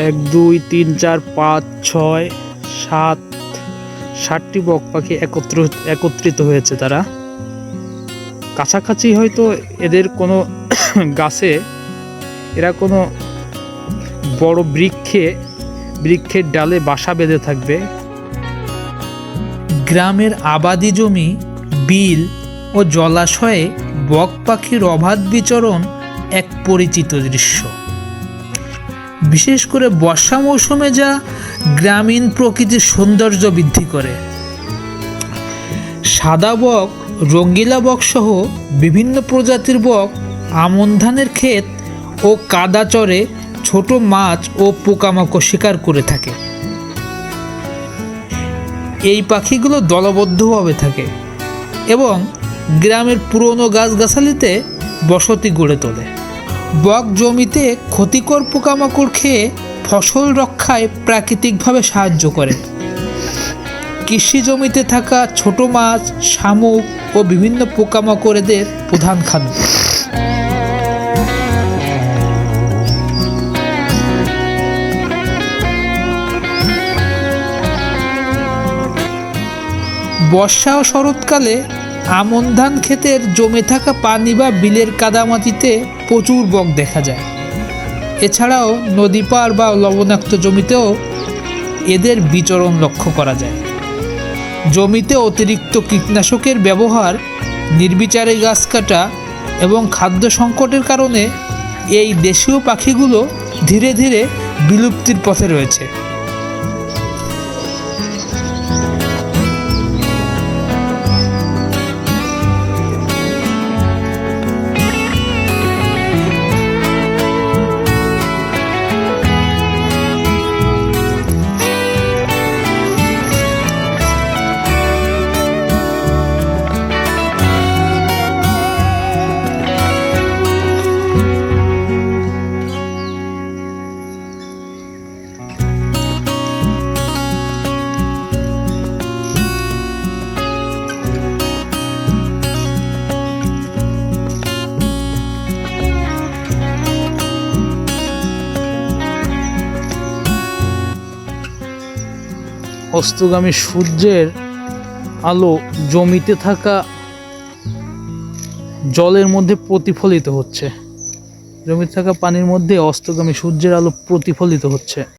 1 2 3 4 5 6 7 7টি বক পাখি একত্রিত হয়েছে। তারা কাছাকাছি, হয়তো এদের কোনো গাছে, এরা কোনো বড় বৃক্ষের ডালে বাসা বেঁধে থাকবে। গ্রামের আবাদি জমি, বিল ও জলাশয়ে বক পাখির অবাধ বিচরণ এক পরিচিত দৃশ্য। বিশেষ করে বর্ষা মৌসুমে যা গ্রামীণ প্রকৃতির সৌন্দর্য বৃদ্ধি করে। সাদা বক, রঙ্গিলা বক সহ বিভিন্ন প্রজাতির বক আমন ধানের ক্ষেত ও কাদা চরে ছোট মাছ ও পোকামাকড় শিকার করে থাকে। এই পাখিগুলো দলবদ্ধভাবে থাকে এবং গ্রামের পুরনো গাছগাছালিতে বসতি গড়ে তোলে। বক জমিতে ক্ষতিকর পোকামাকড় খেয়ে ফসল রক্ষায় প্রাকৃতিকভাবে সাহায্য করে। কৃষি জমিতে থাকা ছোট মাছ, শামুক ও বিভিন্ন পোকামাকড় এদের প্রধান খাদ্য। বর্ষা ও শরৎকালে আমন ধান ক্ষেতের জমে থাকা পানি বা বিলের কাদামাটিতে প্রচুর বক দেখা যায়। এছাড়াও নদী পাড় বা লবণাক্ত জমিতেও এদের বিচরণ লক্ষ্য করা যায়। জমিতে অতিরিক্ত কীটনাশকের ব্যবহার, নির্বিচারে গাছ কাটা এবং খাদ্য সংকটের কারণে এই দেশীয় পাখিগুলো ধীরে ধীরে বিলুপ্তির পথে রয়েছে। অস্তগামী সূর্যের আলো জমিতে থাকা জলের মধ্যে প্রতিফলিত হচ্ছে। জমিতে থাকা পানির মধ্যে অস্তগামী সূর্যের আলো প্রতিফলিত হচ্ছে।